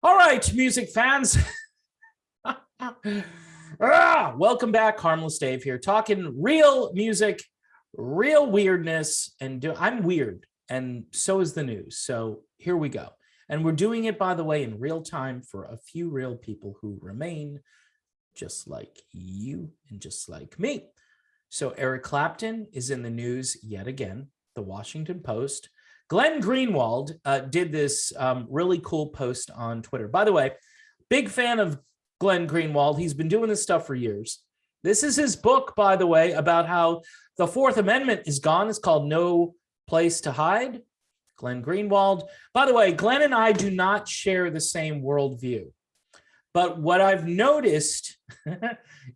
All right, music fans. Welcome back. Harmless Dave here, talking real music, real weirdness. And I'm weird, and so is the news. So here we go. And we're doing it, by the way, in real time for a few real people who remain just like you and just like me. So Eric Clapton is in the news yet again. The Washington Post. Glenn Greenwald did this really cool post on Twitter. By the way, big fan of Glenn Greenwald. He's been doing this stuff for years. This is his book, by the way, about how the Fourth Amendment is gone. It's called No Place to Hide. Glenn Greenwald. By the way, Glenn and I do not share the same worldview. But what I've noticed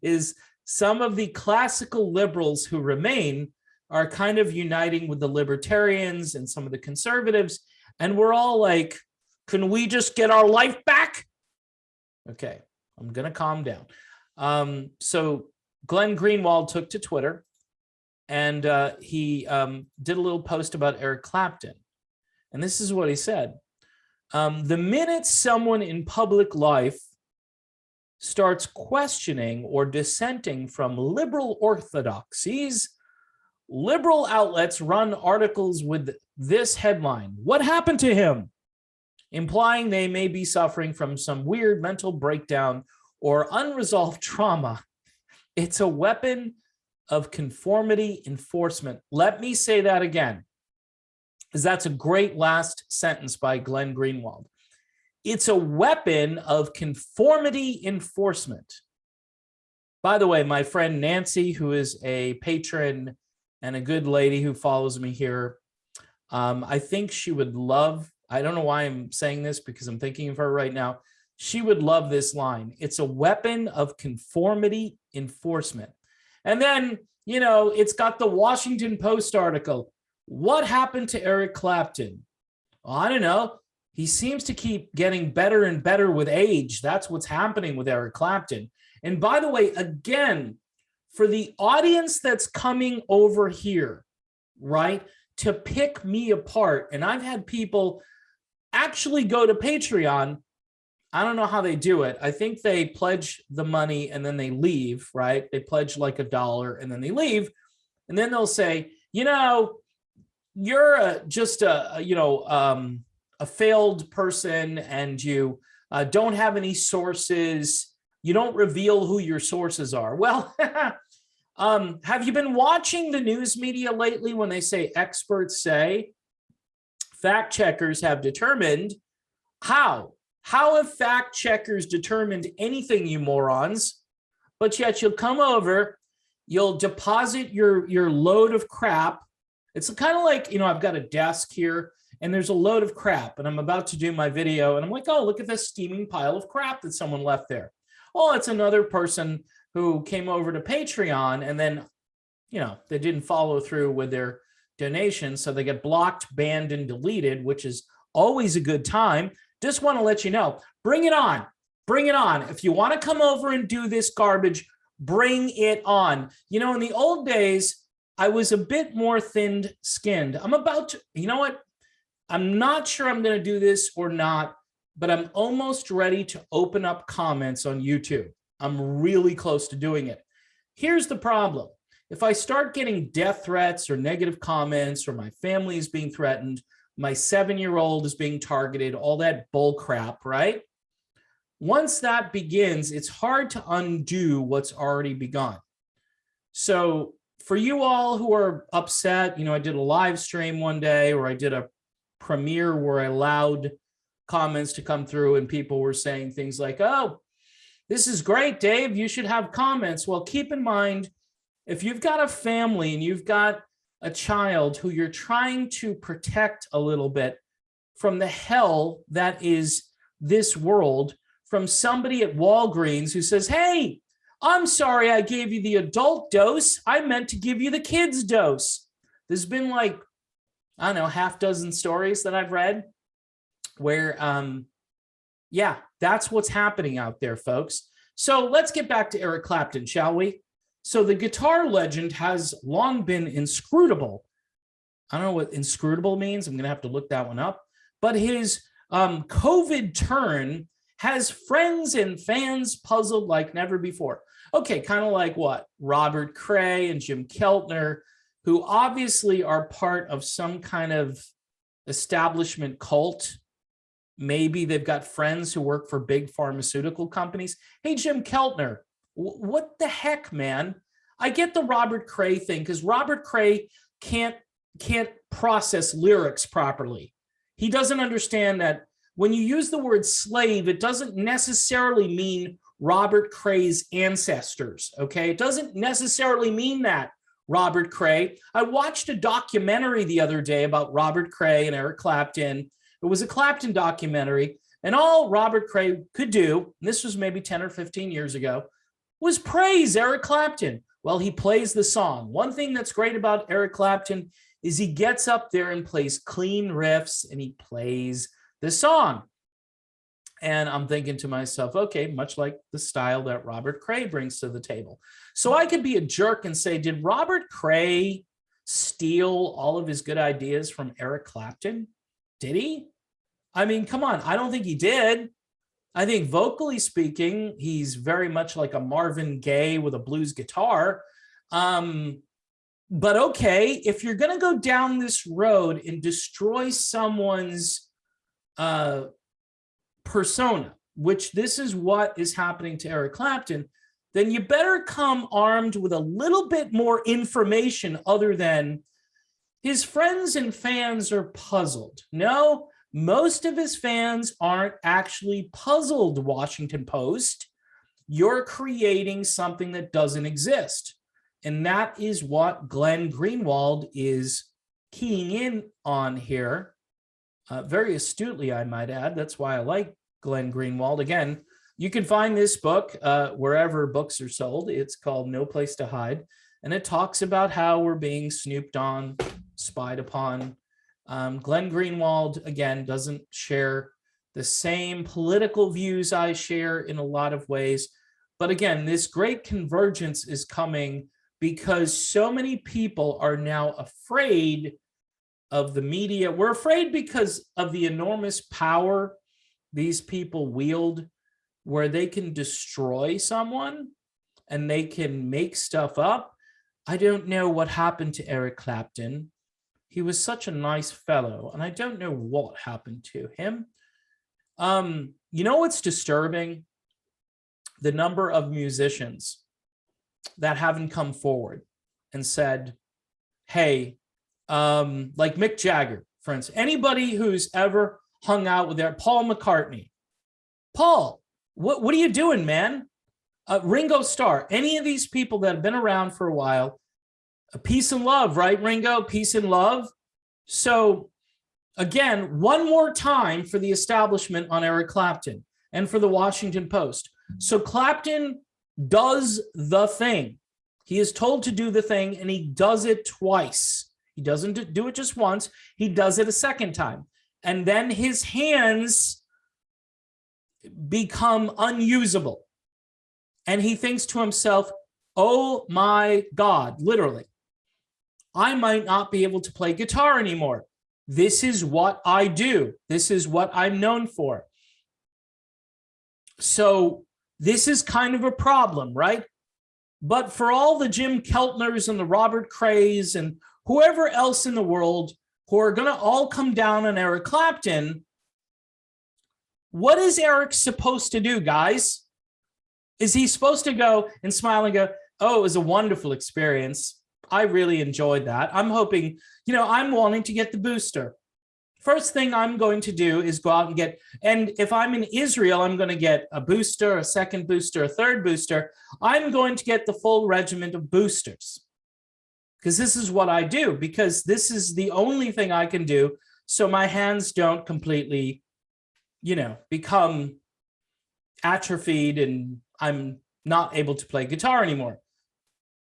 is some of the classical liberals who remain are kind of uniting with the libertarians and some of the conservatives. And we're all like, can we just get our life back? Okay, I'm going to calm down. So Glenn Greenwald took to Twitter and he did a little post about Eric Clapton. And this is what he said. The minute someone in public life starts questioning or dissenting from liberal orthodoxies, liberal outlets run articles with this headline: "What happened to him?" implying they may be suffering from some weird mental breakdown or unresolved trauma. It's a weapon of conformity enforcement. Let me say that again, because that's a great last sentence by Glenn Greenwald. It's a weapon of conformity enforcement. By the way, my friend Nancy, who is a patron and a good lady who follows me here, I think she would love, I don't know why I'm saying this because I'm thinking of her right now. She would love this line. It's a weapon of conformity enforcement. And then, you know, it's got the Washington Post article. What happened to Eric Clapton? Well, I don't know. He seems to keep getting better and better with age. That's what's happening with Eric Clapton. And by the way, again, for the audience that's coming over here, right, to pick me apart, and I've had people actually go to Patreon. I don't know how they do it. I think they pledge the money and then they leave, right? They pledge like $1 and then they leave. And then they'll say, you know, you're just a failed person and you don't have any sources. You don't reveal who your sources are. Well, have you been watching the news media lately when they say experts say? Fact checkers have determined. How have fact checkers determined anything, you morons? But yet you'll come over, you'll deposit your load of crap. It's kind of like, you know, I've got a desk here and there's a load of crap and I'm about to do my video and I'm like, oh, look at this steaming pile of crap that someone left there. Oh, it's another person who came over to Patreon and then, you know, they didn't follow through with their donation. So they get blocked, banned, and deleted, which is always a good time. Just want to let you know, bring it on. Bring it on. If you want to come over and do this garbage, bring it on. You know, in the old days, I was a bit more thin-skinned. I'm about to, you know what? I'm not sure I'm going to do this or not, but I'm almost ready to open up comments on YouTube. I'm really close to doing it. Here's the problem. If I start getting death threats or negative comments or my family is being threatened, my 7-year-old is being targeted, all that bull crap, right? Once that begins, it's hard to undo what's already begun. So for you all who are upset, you know, I did a live stream one day or I did a premiere where I allowed comments to come through and people were saying things like, oh, this is great, Dave, you should have comments. Well, keep in mind, if you've got a family and you've got a child who you're trying to protect a little bit from the hell that is this world, from somebody at Walgreens who says, hey, I'm sorry I gave you the adult dose. I meant to give you the kids dose. There's been like, I don't know, half dozen stories that I've read where, yeah, that's what's happening out there, folks. So let's get back to Eric Clapton, shall we? So the guitar legend has long been inscrutable. I don't know what inscrutable means. I'm going to have to look that one up. But his COVID turn has friends and fans puzzled like never before. Okay, kind of like what? Robert Cray and Jim Keltner, who obviously are part of some kind of establishment cult. Maybe they've got friends who work for big pharmaceutical companies. Hey, Jim Keltner, what the heck, man? I get the Robert Cray thing because Robert Cray can't process lyrics properly. He doesn't understand that when you use the word slave, it doesn't necessarily mean Robert Cray's ancestors, okay? It doesn't necessarily mean that, Robert Cray. I watched a documentary the other day about Robert Cray and Eric Clapton. It was a Clapton documentary, and all Robert Cray could do, and this was maybe 10 or 15 years ago, was praise Eric Clapton. Well, he plays the song. One thing that's great about Eric Clapton is he gets up there and plays clean riffs, and he plays the song. And I'm thinking to myself, okay, much like the style that Robert Cray brings to the table. So I could be a jerk and say, did Robert Cray steal all of his good ideas from Eric Clapton? Did he? I mean, come on, I don't think he did. I think vocally speaking, he's very much like a Marvin Gaye with a blues guitar. But okay, if you're going to go down this road and destroy someone's persona, which this is what is happening to Eric Clapton, then you better come armed with a little bit more information other than his friends and fans are puzzled. No, most of his fans aren't actually puzzled, Washington Post. You're creating something that doesn't exist. And that is what Glenn Greenwald is keying in on here. Very astutely, I might add. That's why I like Glenn Greenwald. Again, you can find this book wherever books are sold. It's called No Place to Hide. And it talks about how we're being snooped on, spied upon. Glenn Greenwald, again, doesn't share the same political views I share in a lot of ways. But again, this great convergence is coming because so many people are now afraid of the media. We're afraid because of the enormous power these people wield, where they can destroy someone and they can make stuff up. I don't know what happened to Eric Clapton. He was such a nice fellow, and I don't know what happened to him. You know what's disturbing? The number of musicians that haven't come forward and said, hey, like Mick Jagger, for instance, anybody who's ever hung out with Paul McCartney. Paul, what are you doing, man? Ringo Starr, any of these people that have been around for a while, peace and love, right, Ringo? Peace and love. So again, one more time for the establishment on Eric Clapton and for the Washington Post. So Clapton does the thing. He is told to do the thing, and he does it twice. He doesn't do it just once. He does it a second time. And then his hands become unusable. And he thinks to himself, oh my God, literally, I might not be able to play guitar anymore. This is what I do. This is what I'm known for. So this is kind of a problem, right? But for all the Jim Keltners and the Robert Crays and whoever else in the world who are going to all come down on Eric Clapton, what is Eric supposed to do, guys? Is he supposed to go and smile and go, oh, it was a wonderful experience. I really enjoyed that. I'm hoping, I'm wanting to get the booster. First thing I'm going to do is go out and get, and if I'm in Israel, I'm going to get a booster, a second booster, a third booster. I'm going to get the full regiment of boosters because this is what I do, because this is the only thing I can do so my hands don't completely, become atrophied and I'm not able to play guitar anymore.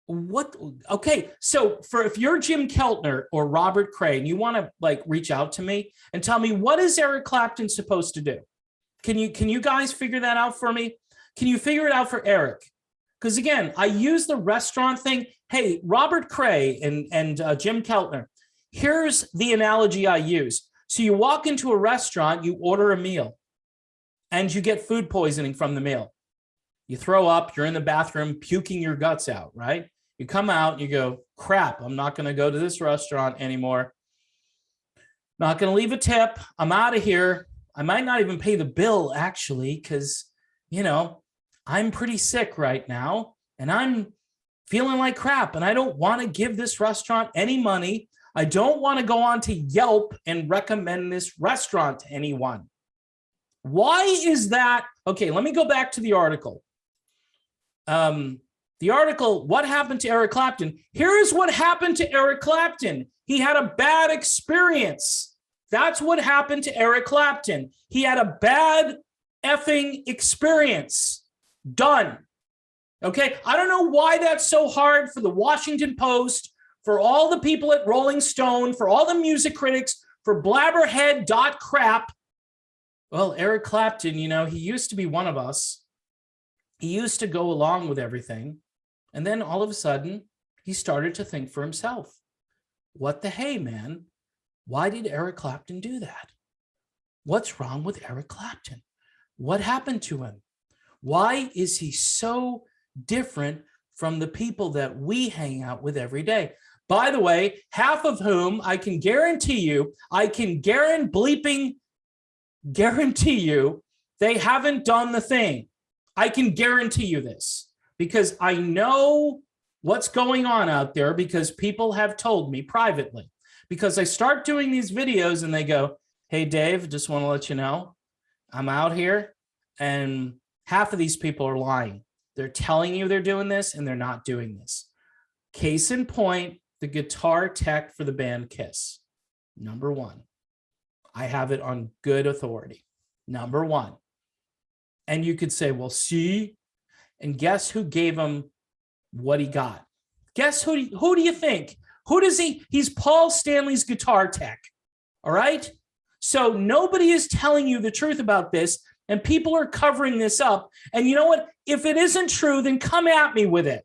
Okay, so if you're Jim Keltner or Robert Cray and you want to reach out to me and tell me, what is Eric Clapton supposed to do? Can you guys figure that out for me? Can you figure it out for Eric? Because again, I use the restaurant thing. Hey, Robert Cray and Jim Keltner, here's the analogy I use. So you walk into a restaurant, you order a meal. and you get food poisoning from the meal. You throw up, you're in the bathroom puking your guts out, right? You come out and you go, crap, I'm not going to go to this restaurant anymore. Not going to leave a tip. I'm out of here. I might not even pay the bill, actually, because, you know, I'm pretty sick right now and I'm feeling like crap and I don't want to give this restaurant any money. I don't want to go on to Yelp and recommend this restaurant to anyone. Why is that? Okay, let me go back to the article. The article, What Happened to Eric Clapton? Here is what happened to Eric Clapton. He had a bad experience. That's what happened to Eric Clapton. He had a bad effing experience. Done. Okay, I don't know why that's so hard for the Washington Post, for all the people at Rolling Stone, for all the music critics, for blabberhead.crap. Well, Eric Clapton, you know, he used to be one of us. He used to go along with everything. And then all of a sudden, he started to think for himself. What the hey, man? Why did Eric Clapton do that? What's wrong with Eric Clapton? What happened to him? Why is he so different from the people that we hang out with every day? By the way, half of whom I can guarantee you, guarantee you, they haven't done the thing. I can guarantee you this because I know what's going on out there because people have told me privately. Because I start doing these videos and they go, hey, Dave, just want to let you know, I'm out here and half of these people are lying. They're telling you they're doing this and they're not doing this. Case in point, the guitar tech for the band Kiss. Number one. I have it on good authority. Number one. And you could say, well, see, and guess who gave him what he got? Guess who do you think? Who does he's Paul Stanley's guitar tech. All right. So nobody is telling you the truth about this and people are covering this up. And you know what? If it isn't true, then come at me with it.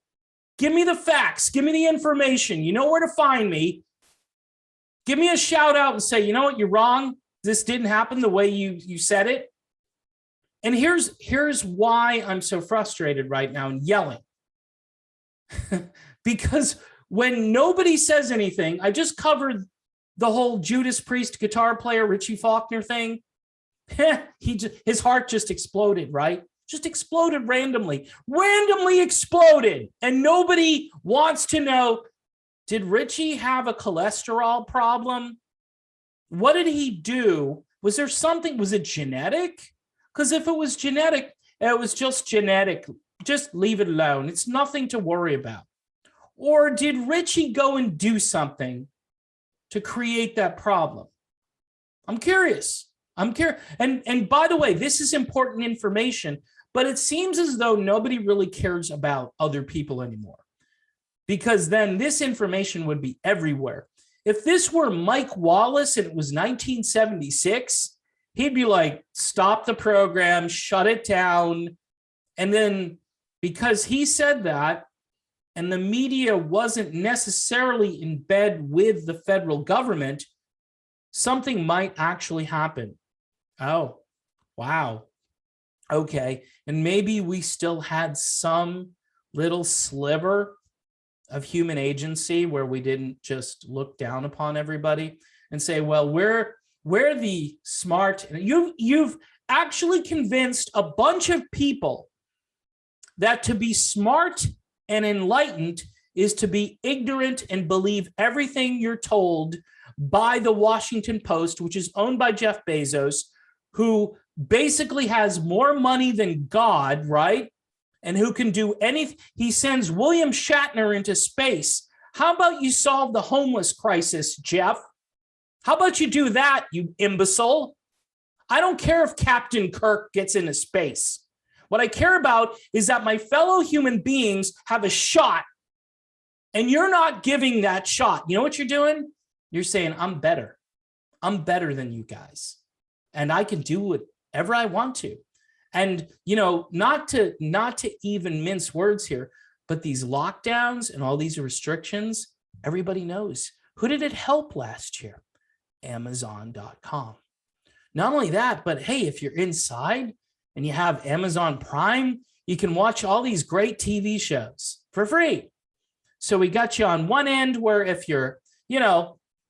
Give me the facts. Give me the information. You know where to find me. Give me a shout out and say, you know what? You're wrong. This didn't happen the way you said it. And here's why I'm so frustrated right now and yelling. Because when nobody says anything, I just covered the whole Judas Priest guitar player, Richie Faulkner thing. His heart just exploded, right? Just exploded randomly exploded. And nobody wants to know, did Richie have a cholesterol problem? What did he do? Was there something, was it genetic? Because if it was genetic, it was just genetic. Just leave it alone. It's nothing to worry about. Or did Richie go and do something to create that problem? I'm curious. And by the way, this is important information, but it seems as though nobody really cares about other people anymore. Because then this information would be everywhere. If this were Mike Wallace and it was 1976, he'd be like, stop the program, shut it down. And then because he said that, and the media wasn't necessarily in bed with the federal government, something might actually happen. Oh, wow. Okay. And maybe we still had some little sliver of human agency where we didn't just look down upon everybody and say, well, we're the smart. You've actually convinced a bunch of people that to be smart and enlightened is to be ignorant and believe everything you're told by the Washington Post, which is owned by Jeff Bezos, who basically has more money than God, right? And who can do anything. He sends William Shatner into space. How about you solve the homeless crisis, Jeff? How about you do that, you imbecile? I don't care if Captain Kirk gets into space. What I care about is that my fellow human beings have a shot, and you're not giving that shot. You know what you're doing? You're saying, I'm better. I'm better than you guys, and I can do whatever I want to. And, you know, not to even mince words here, but these lockdowns and all these restrictions, everybody knows. Who did it help last year? Amazon.com. Not only that, but hey, if you're inside, and you have Amazon Prime, you can watch all these great TV shows for free. So we got you on one end where if you're,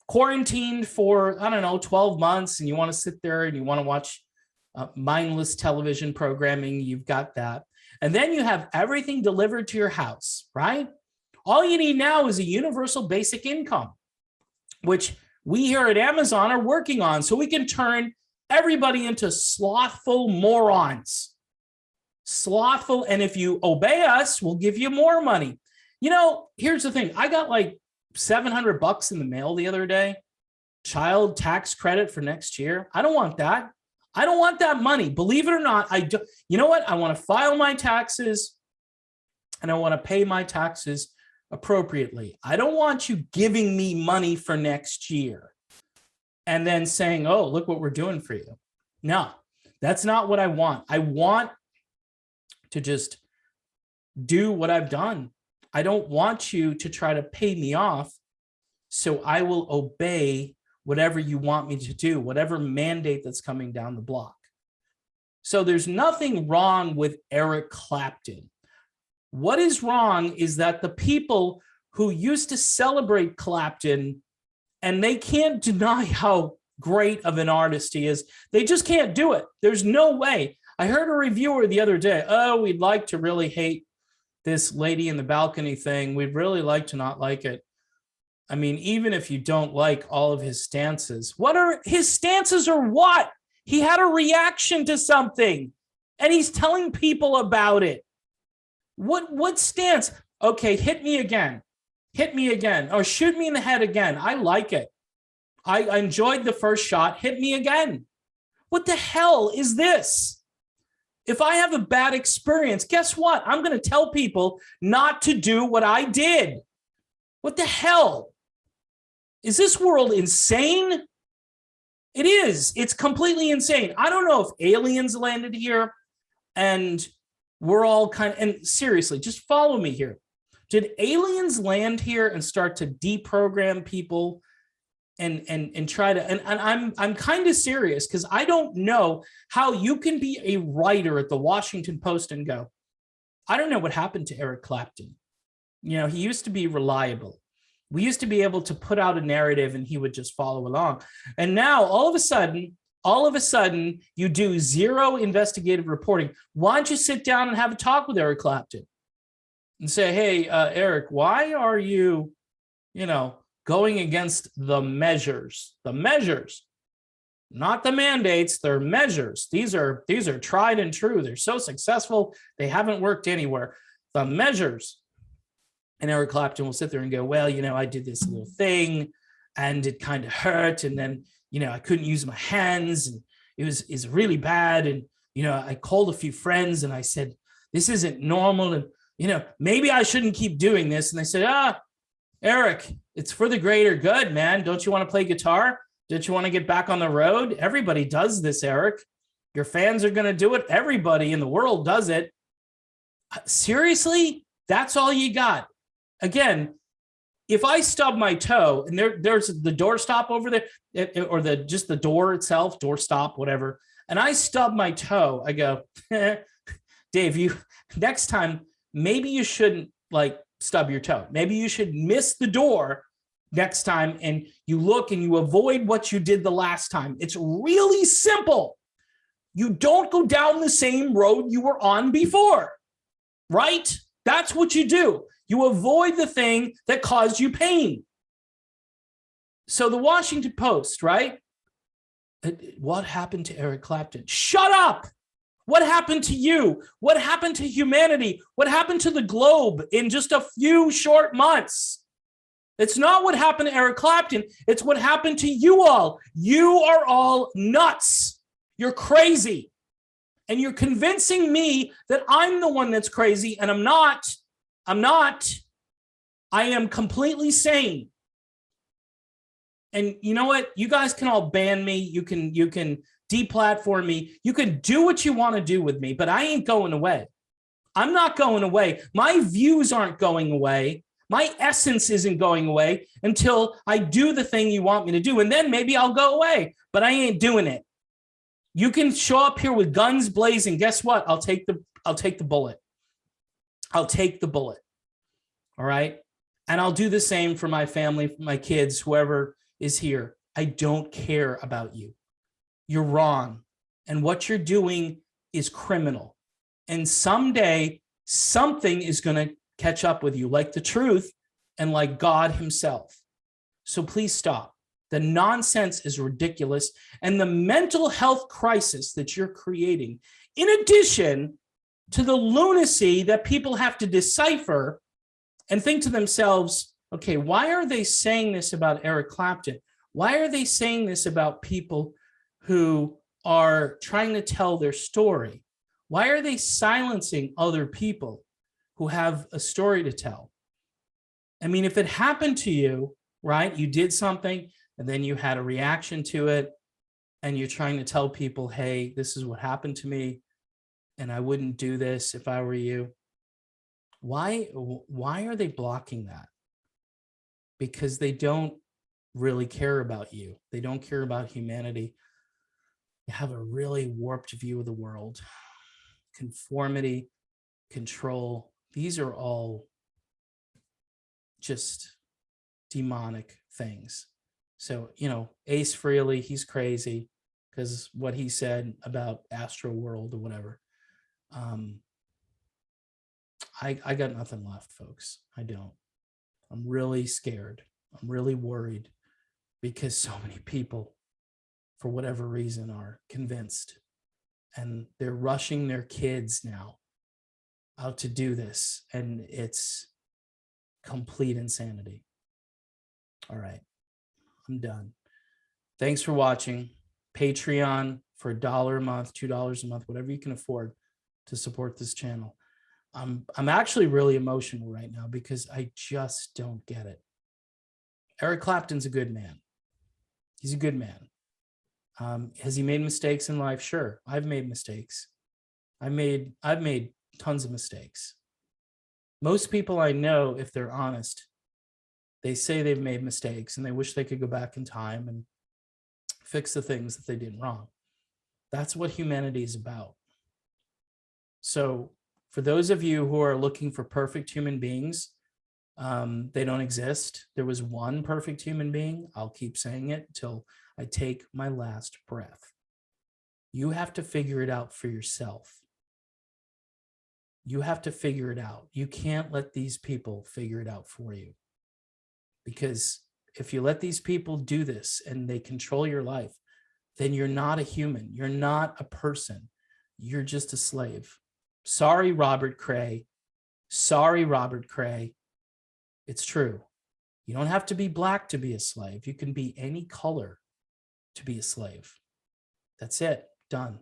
quarantined for, 12 months and you want to sit there and you want to watch mindless television programming, you've got that. And then you have everything delivered to your house, right? All you need now is a universal basic income, which we here at Amazon are working on so we can turn everybody into slothful morons. Slothful. And if you obey us, we'll give you more money. Here's the thing. I got like $700 in the mail the other day. Child tax credit for next year. I don't want that. I don't want that money. Believe it or not, I do. You know what? I want to file my taxes and I want to pay my taxes appropriately. I don't want you giving me money for next year and then saying, oh, look what we're doing for you. No, that's not what I want. I want to just do what I've done. I don't want you to try to pay me off, so I will obey whatever you want me to do, whatever mandate that's coming down the block. So there's nothing wrong with Eric Clapton. What is wrong is that the people who used to celebrate Clapton, and they can't deny how great of an artist he is, they just can't do it. There's no way. I heard a reviewer the other day, oh, we'd like to really hate this lady in the balcony thing. We'd really like to not like it. I mean, even if you don't like all of his stances, what are his stances or what? He had a reaction to something and he's telling people about it. What stance? Okay, hit me again. Hit me again. Or shoot me in the head again. I like it. I enjoyed the first shot. Hit me again. What the hell is this? If I have a bad experience, guess what? I'm going to tell people not to do what I did. What the hell? Is this world insane? It is. It's completely insane. I don't know if aliens landed here and we're all and seriously, just follow me here. Did aliens land here and start to deprogram people and try to, and I'm kind of serious because I don't know how you can be a writer at the Washington Post and go, I don't know what happened to Eric Clapton. He used to be reliable. We used to be able to put out a narrative and he would just follow along. And now all of a sudden you do zero investigative reporting. Why don't you sit down and have a talk with Eric Clapton and say, hey, Eric, why are you, going against the measures, not the mandates, they're measures. These are tried and true. They're so successful. They haven't worked anywhere. The measures. And Eric Clapton will sit there and go, well, I did this little thing and it kind of hurt. And then, I couldn't use my hands and it was really bad. And, I called a few friends and I said, this isn't normal. And, maybe I shouldn't keep doing this. And they said, Eric, it's for the greater good, man. Don't you want to play guitar? Don't you want to get back on the road? Everybody does this, Eric. Your fans are going to do it. Everybody in the world does it. Seriously? That's all you got? Again, if I stub my toe and there's the doorstop over there or just the door itself, doorstop, whatever, and I stub my toe, I go, Dave, next time, maybe you shouldn't stub your toe. Maybe you should miss the door next time and you look and you avoid what you did the last time. It's really simple. You don't go down the same road you were on before, right? That's what you do. You avoid the thing that caused you pain. So the Washington Post, right? What happened to Eric Clapton? Shut up. What happened to you? What happened to humanity? What happened to the globe in just a few short months? It's not what happened to Eric Clapton. It's what happened to you all. You are all nuts. You're crazy. And you're convincing me that I'm the one that's crazy, and I'm not. I am completely sane. And you know what? You guys can all ban me. You can deplatform me. You can do what you want to do with me, but I ain't going away. I'm not going away. My views aren't going away. My essence isn't going away until I do the thing you want me to do. And then maybe I'll go away, but I ain't doing it. You can show up here with guns blazing. Guess what? I'll take the bullet. I'll take the bullet. All right. And I'll do the same for my family, for my kids, whoever is here. I don't care about you. You're wrong. And what you're doing is criminal. And someday something is going to catch up with you, like the truth and like God himself. So please stop. The nonsense is ridiculous. And the mental health crisis that you're creating, in addition to the lunacy that people have to decipher and think to themselves, okay, why are they saying this about Eric Clapton? Why are they saying this about people who are trying to tell their story? Why are they silencing other people who have a story to tell? I mean, if it happened to you, right, you did something and then you had a reaction to it and you're trying to tell people, hey, this is what happened to me and I wouldn't do this if I were you. Why are they blocking that? Because they don't really care about you. They don't care about humanity. They have a really warped view of the world. Conformity, control, these are all just demonic things. So, Ace Frehley, he's crazy because what he said about Astro World or whatever. I got nothing left, folks. I don't. I'm really scared. I'm really worried because so many people, for whatever reason, are convinced and they're rushing their kids now out to do this. And it's complete insanity. All right, I'm done. Thanks for watching. Patreon for $1 a month, $2 a month, whatever you can afford to support this channel. I'm actually really emotional right now because I just don't get it. Eric Clapton's a good man. He's a good man. Has he made mistakes in life? Sure. I've made mistakes. I've made tons of mistakes. Most people I know, if they're honest, they say they've made mistakes and they wish they could go back in time and fix the things that they did wrong. That's what humanity is about. So for those of you who are looking for perfect human beings, they don't exist. There was one perfect human being. I'll keep saying it until I take my last breath. You have to figure it out for yourself. You have to figure it out. You can't let these people figure it out for you. Because if you let these people do this and they control your life, then you're not a human. You're not a person. You're just a slave. Sorry, Robert Cray. Sorry, Robert Cray. It's true. You don't have to be black to be a slave. You can be any color to be a slave. That's it. Done.